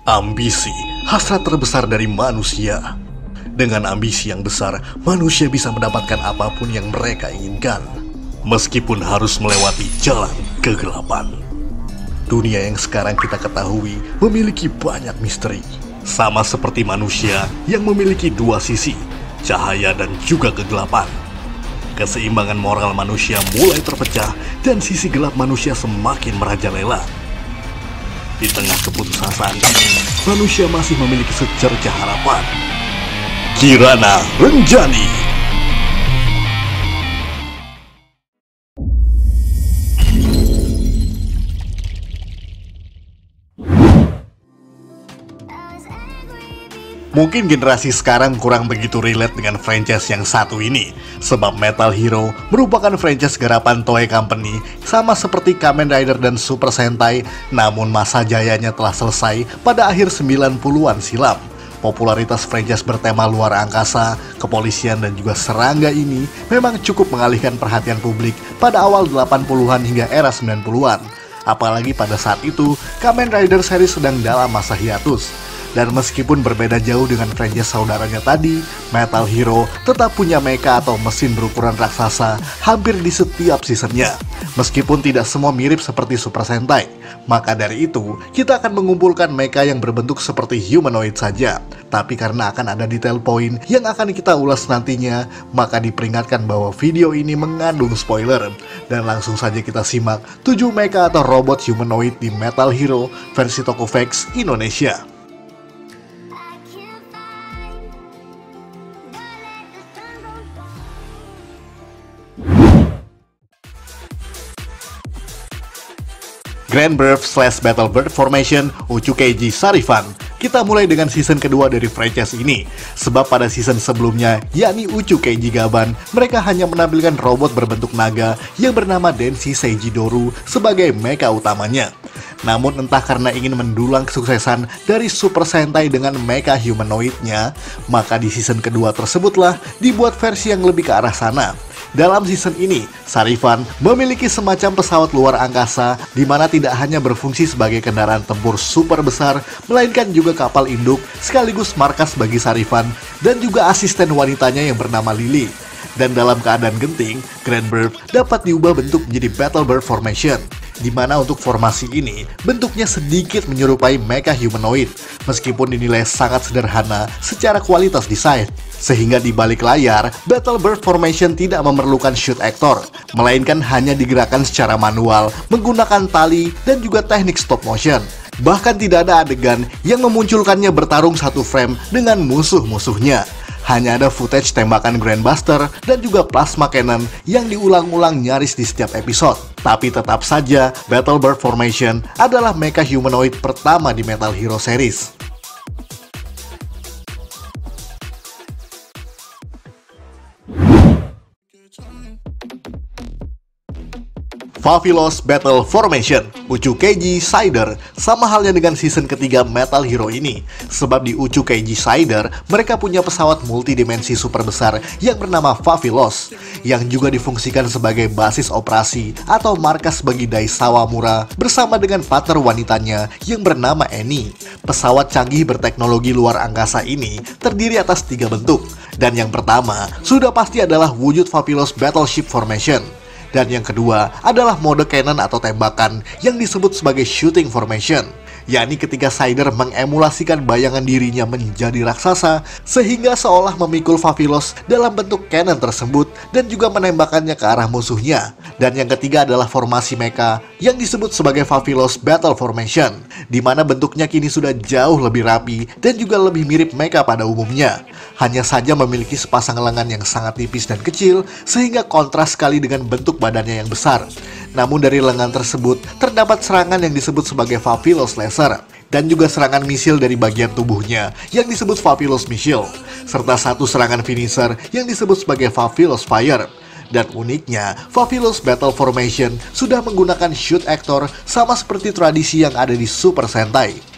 Ambisi, hasrat terbesar dari manusia. Dengan ambisi yang besar, manusia bisa mendapatkan apapun yang mereka inginkan, meskipun harus melewati jalan kegelapan. Dunia yang sekarang kita ketahui memiliki banyak misteri, sama seperti manusia yang memiliki dua sisi, cahaya dan juga kegelapan. Keseimbangan moral manusia mulai terpecah dan sisi gelap manusia semakin merajalela. Di tengah keputusasaan ini, manusia masih memiliki secercah harapan. Kirana Renjani. Mungkin generasi sekarang kurang begitu relate dengan franchise yang satu ini, sebab Metal Hero merupakan franchise garapan Toei Company sama seperti Kamen Rider dan Super Sentai, namun masa jayanya telah selesai pada akhir 90-an silam. Popularitas franchise bertema luar angkasa, kepolisian dan juga serangga ini memang cukup mengalihkan perhatian publik pada awal 80-an hingga era 90-an. Apalagi pada saat itu, Kamen Rider series sedang dalam masa hiatus. Dan meskipun berbeda jauh dengan franchise saudaranya tadi, Metal Hero tetap punya mecha atau mesin berukuran raksasa hampir di setiap seasonnya. Meskipun tidak semua mirip seperti Super Sentai, maka dari itu kita akan mengumpulkan mecha yang berbentuk seperti humanoid saja. Tapi karena akan ada detail poin yang akan kita ulas nantinya, maka diperingatkan bahwa video ini mengandung spoiler. Dan langsung saja kita simak 7 mecha atau robot humanoid di Metal Hero versi Tokuvex Indonesia. Grand Birth / Battlebird Formation Uchukeiji Sarifan. Kita mulai dengan season kedua dari franchise ini. Sebab pada season sebelumnya, yakni Uchukeiji Gaban, mereka hanya menampilkan robot berbentuk naga yang bernama Denshi Seijidoru sebagai mecha utamanya. Namun entah karena ingin mendulang kesuksesan dari Super Sentai dengan mecha humanoidnya, maka di season kedua tersebutlah dibuat versi yang lebih ke arah sana. Dalam season ini, Sarifan memiliki semacam pesawat luar angkasa di mana tidak hanya berfungsi sebagai kendaraan tempur super besar, melainkan juga kapal induk sekaligus markas bagi Sarifan dan juga asisten wanitanya yang bernama Lily. Dan dalam keadaan genting, Grand Birth dapat diubah bentuk menjadi Battlebird Formation, di mana untuk formasi ini bentuknya sedikit menyerupai mecha humanoid, meskipun dinilai sangat sederhana secara kualitas desain. Sehingga di balik layar, Battlebird Formation tidak memerlukan shoot actor, melainkan hanya digerakkan secara manual menggunakan tali dan juga teknik stop motion. Bahkan tidak ada adegan yang memunculkannya bertarung satu frame dengan musuh-musuhnya. Hanya ada footage tembakan Grandbuster dan juga plasma cannon yang diulang-ulang nyaris di setiap episode. Tapi tetap saja, Battlebird Formation adalah mecha humanoid pertama di Metal Hero series. Vavilos Battle Formation Uchukeiji Cider sama halnya dengan season ketiga Metal Hero ini. Sebab di Uchukeiji Cider, mereka punya pesawat multidimensi super besar yang bernama Vavilos, yang juga difungsikan sebagai basis operasi atau markas bagi Daisawa Mura bersama dengan partner wanitanya yang bernama Annie. Pesawat canggih berteknologi luar angkasa ini terdiri atas 3 bentuk. Dan yang pertama, sudah pasti adalah wujud Vavilos Battleship Formation. Dan yang kedua adalah mode cannon atau tembakan yang disebut sebagai shooting formation, yakni ketika Cider mengemulasikan bayangan dirinya menjadi raksasa sehingga seolah memikul Vavilos dalam bentuk cannon tersebut dan juga menembakkannya ke arah musuhnya. Dan yang ketiga adalah formasi mecha yang disebut sebagai Vavilos Battle Formation, di mana bentuknya kini sudah jauh lebih rapi dan juga lebih mirip mecha pada umumnya. Hanya saja memiliki sepasang lengan yang sangat tipis dan kecil sehingga kontras sekali dengan bentuk badannya yang besar. Namun dari lengan tersebut terdapat serangan yang disebut sebagai Vavilos Laser dan juga serangan misil dari bagian tubuhnya yang disebut Vavilos Missile, serta satu serangan finisher yang disebut sebagai Vavilos Fire. Dan uniknya, Vavilos Battle Formation sudah menggunakan shoot actor sama seperti tradisi yang ada di Super Sentai.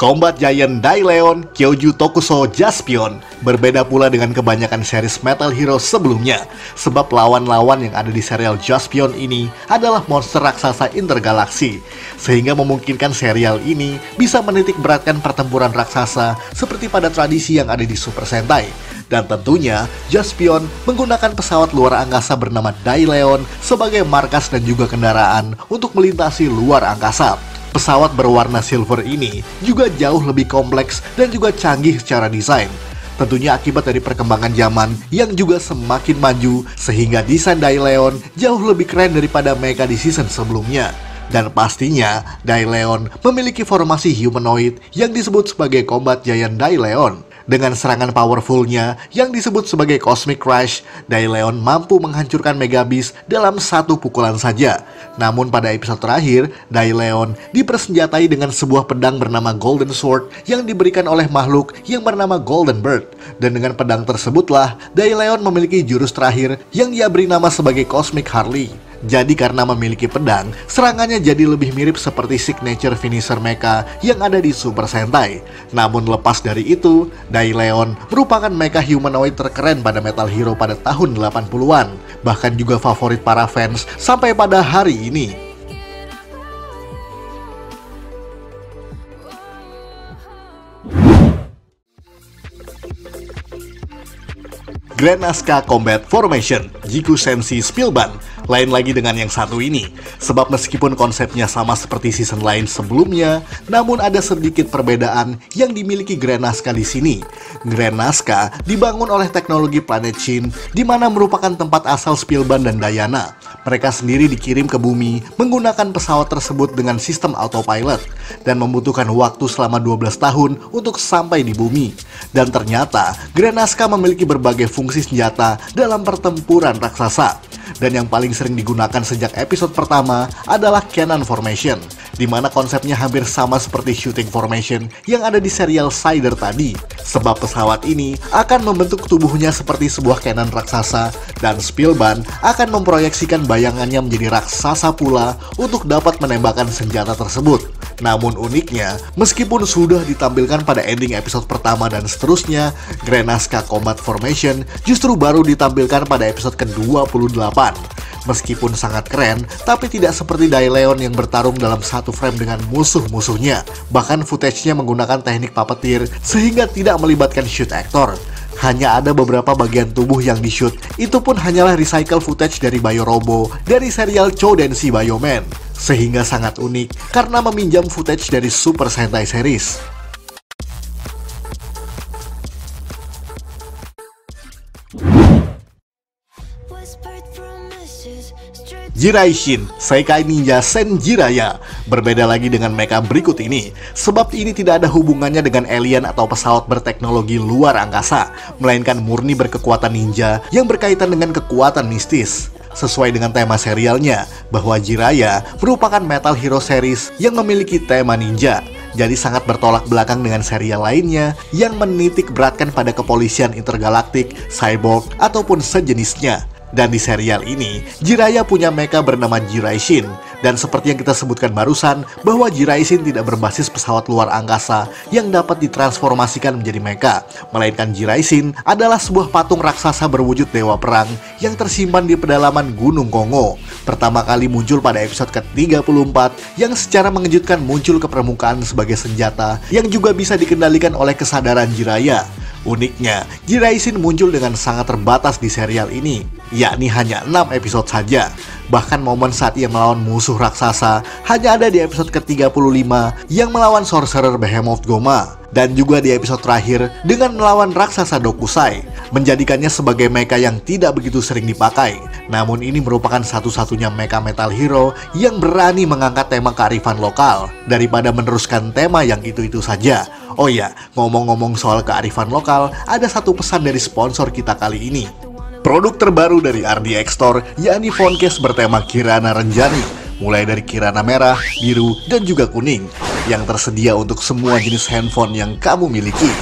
Combat Giant Daileon Kyoju Tokuso Jaspion berbeda pula dengan kebanyakan series Metal Hero sebelumnya, sebab lawan-lawan yang ada di serial Jaspion ini adalah monster raksasa intergalaksi, sehingga memungkinkan serial ini bisa menitik beratkan pertempuran raksasa seperti pada tradisi yang ada di Super Sentai. Dan tentunya, Jaspion menggunakan pesawat luar angkasa bernama Daileon sebagai markas dan juga kendaraan untuk melintasi luar angkasa. Pesawat berwarna silver ini juga jauh lebih kompleks dan juga canggih secara desain. Tentunya akibat dari perkembangan zaman yang juga semakin maju, sehingga desain Daileon jauh lebih keren daripada mecha di season sebelumnya. Dan pastinya, Daileon memiliki formasi humanoid yang disebut sebagai Combat Giant Daileon. Dengan serangan powerfulnya yang disebut sebagai Cosmic Crash, Daileon mampu menghancurkan Mega Beast dalam satu pukulan saja. Namun pada episode terakhir, Daileon dipersenjatai dengan sebuah pedang bernama Golden Sword yang diberikan oleh makhluk yang bernama Golden Bird. Dan dengan pedang tersebutlah, Daileon memiliki jurus terakhir yang dia beri nama sebagai Cosmic Harley. Jadi karena memiliki pedang, serangannya jadi lebih mirip seperti signature finisher mecha yang ada di Super Sentai. Namun lepas dari itu, Daileon merupakan mecha humanoid terkeren pada Metal Hero pada tahun 80-an. Bahkan juga favorit para fans sampai pada hari ini. Grand Nazca Combat Formation Jiku Senshi Spielban lain lagi dengan yang satu ini, sebab meskipun konsepnya sama seperti season lain sebelumnya, namun ada sedikit perbedaan yang dimiliki Grand Nazca di sini. Grand Nazca dibangun oleh teknologi planet Shin, di mana merupakan tempat asal Spielban dan Diana. Mereka sendiri dikirim ke bumi menggunakan pesawat tersebut dengan sistem autopilot dan membutuhkan waktu selama 12 tahun untuk sampai di bumi. Dan ternyata Grand Nazca memiliki berbagai fungsi senjata dalam pertempuran raksasa. Dan yang paling sering digunakan sejak episode pertama adalah Cannon Formation, di mana konsepnya hampir sama seperti Shooting Formation yang ada di serial Cider tadi. Sebab pesawat ini akan membentuk tubuhnya seperti sebuah cannon raksasa, dan Spielban akan memproyeksikan bayangannya menjadi raksasa pula untuk dapat menembakkan senjata tersebut. Namun uniknya, meskipun sudah ditampilkan pada ending episode pertama dan seterusnya, Grand Nazca Combat Formation justru baru ditampilkan pada episode ke-28. Meskipun sangat keren, tapi tidak seperti Daileon yang bertarung dalam satu frame dengan musuh-musuhnya. Bahkan footage-nya menggunakan teknik puppeteer sehingga tidak melibatkan shoot actor. Hanya ada beberapa bagian tubuh yang di-shoot, itu pun hanyalah recycle footage dari Biorobo dari serial Choudenshi Bioman. Sehingga sangat unik karena meminjam footage dari Super Sentai series. Jiraishin Seikai Ninja Sen Jiraiya berbeda lagi dengan mecha berikut ini, sebab ini tidak ada hubungannya dengan alien atau pesawat berteknologi luar angkasa, melainkan murni berkekuatan ninja yang berkaitan dengan kekuatan mistis. Sesuai dengan tema serialnya, bahwa Jiraiya merupakan Metal Hero series yang memiliki tema ninja. Jadi sangat bertolak belakang dengan serial lainnya yang menitik beratkan pada kepolisian intergalaktik, cyborg, ataupun sejenisnya. Dan di serial ini, Jiraiya punya mecha bernama Jiraishin. Dan seperti yang kita sebutkan barusan, bahwa Jiraishin tidak berbasis pesawat luar angkasa yang dapat ditransformasikan menjadi mecha, melainkan Jiraishin adalah sebuah patung raksasa berwujud dewa perang yang tersimpan di pedalaman Gunung Kongo. Pertama kali muncul pada episode ke-34 yang secara mengejutkan muncul ke permukaan sebagai senjata yang juga bisa dikendalikan oleh kesadaran Jiraiya. Uniknya, Jiraishin muncul dengan sangat terbatas di serial ini, yakni hanya 6 episode saja. Bahkan momen saat ia melawan musuh raksasa hanya ada di episode ke-35 yang melawan Sorcerer Behemoth Goma. Dan juga di episode terakhir dengan melawan raksasa Dokusai, menjadikannya sebagai mecha yang tidak begitu sering dipakai. Namun ini merupakan satu-satunya mecha Metal Hero yang berani mengangkat tema kearifan lokal daripada meneruskan tema yang itu-itu saja. Oh ya, ngomong-ngomong soal kearifan lokal, ada satu pesan dari sponsor kita kali ini. Produk terbaru dari RDX Store, yakni phone case bertema Kirana Renjani, mulai dari Kirana merah, biru, dan juga kuning, yang tersedia untuk semua jenis handphone yang kamu miliki.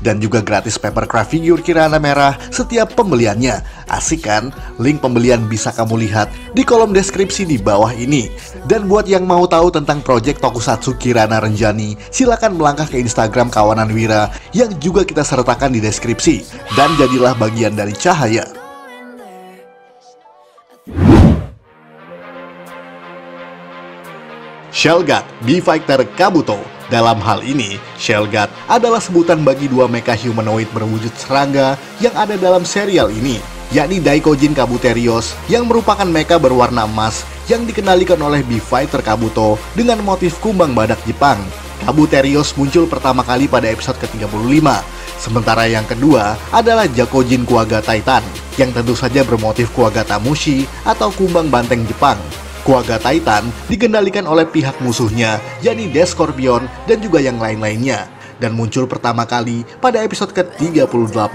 Dan juga gratis papercraft figure Kirana merah setiap pembeliannya. Asik kan? Link pembelian bisa kamu lihat di kolom deskripsi di bawah ini. Dan buat yang mau tahu tentang project Tokusatsu Kirana Renjani, silakan melangkah ke Instagram Kawanan Wira yang juga kita sertakan di deskripsi. Dan jadilah bagian dari cahaya. Shellgat B-Fighter Kabuto. Dalam hal ini, Shellgat adalah sebutan bagi dua mecha humanoid berwujud serangga yang ada dalam serial ini, yakni Daikojin Kabuterios yang merupakan mecha berwarna emas yang dikendalikan oleh B-Fighter Kabuto dengan motif kumbang badak Jepang. Kabuterios muncul pertama kali pada episode ke-35, sementara yang kedua adalah Jakojin Kuwaga Titan yang tentu saja bermotif Kuwagata Mushi atau kumbang banteng Jepang. Kuwaga Titan dikendalikan oleh pihak musuhnya, yakni Death Scorpion dan juga yang lain-lainnya, dan muncul pertama kali pada episode ke-38.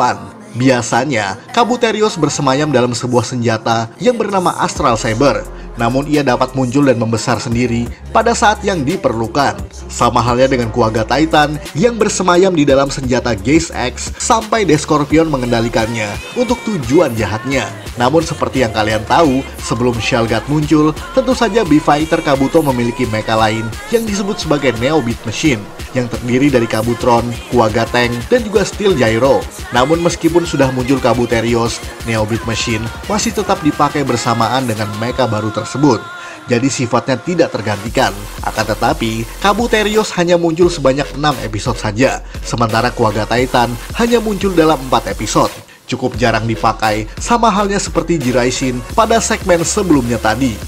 Biasanya, Kabuterios bersemayam dalam sebuah senjata yang bernama Astral Saber, namun ia dapat muncul dan membesar sendiri pada saat yang diperlukan. Sama halnya dengan Kuwaga Titan yang bersemayam di dalam senjata Gaze X sampai Death Scorpion mengendalikannya untuk tujuan jahatnya. Namun seperti yang kalian tahu, sebelum Shellgat muncul, tentu saja B-Fighter Kabuto memiliki mecha lain yang disebut sebagai Neo Beat Machine, yang terdiri dari Kabutron, Kuwaga Tank, dan juga Steel Gyro. Namun meskipun sudah muncul Kabuterios, Neo Beat Machine masih tetap dipakai bersamaan dengan mecha baru tersebut. Jadi sifatnya tidak tergantikan. Akan tetapi, Kabuterios hanya muncul sebanyak 6 episode saja, sementara Kuwaga Titan hanya muncul dalam 4 episode. Cukup jarang dipakai, sama halnya seperti Jiraishin pada segmen sebelumnya tadi.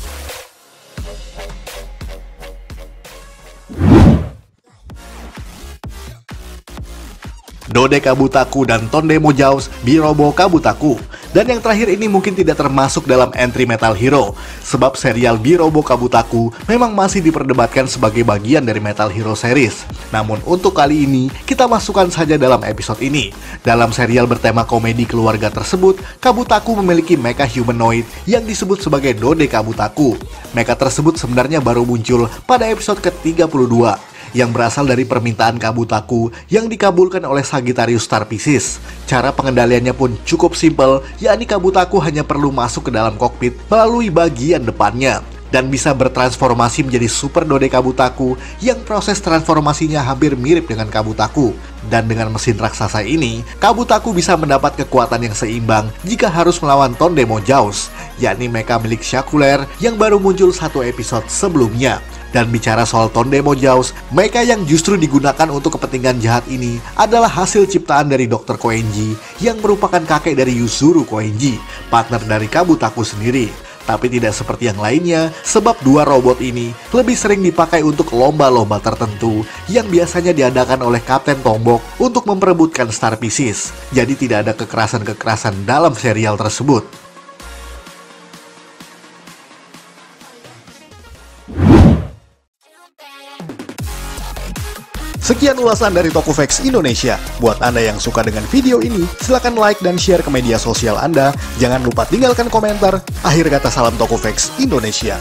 Dode Kabutaku dan Tondemo Jaws Birobo Kabutaku. Dan yang terakhir ini mungkin tidak termasuk dalam entry Metal Hero, sebab serial Birobo Kabutaku memang masih diperdebatkan sebagai bagian dari Metal Hero series. Namun untuk kali ini, kita masukkan saja dalam episode ini. Dalam serial bertema komedi keluarga tersebut, Kabutaku memiliki mecha humanoid yang disebut sebagai Dode Kabutaku. Mecha tersebut sebenarnya baru muncul pada episode ke-32, yang berasal dari permintaan Kabutaku yang dikabulkan oleh Sagittarius Star Pisces. Cara pengendaliannya pun cukup simpel, yakni Kabutaku hanya perlu masuk ke dalam kokpit melalui bagian depannya dan bisa bertransformasi menjadi Super Dode Kabutaku yang proses transformasinya hampir mirip dengan Kabutaku. Dan dengan mesin raksasa ini, Kabutaku bisa mendapat kekuatan yang seimbang jika harus melawan Tondemo Jaws, yakni mecha milik Shakuler yang baru muncul 1 episode sebelumnya. Dan bicara soal Tondemo Jaws, mecha yang justru digunakan untuk kepentingan jahat ini adalah hasil ciptaan dari Dr. Koenji yang merupakan kakek dari Yuzuru Koenji, partner dari Kabutaku sendiri. Tapi tidak seperti yang lainnya, sebab dua robot ini lebih sering dipakai untuk lomba-lomba tertentu yang biasanya diadakan oleh Kapten Tombok untuk memperebutkan Star Pisces. Jadi tidak ada kekerasan-kekerasan dalam serial tersebut. Sekian ulasan dari Tokufax Indonesia. Buat Anda yang suka dengan video ini, silahkan like dan share ke media sosial Anda. Jangan lupa tinggalkan komentar. Akhir kata, salam Tokufax Indonesia.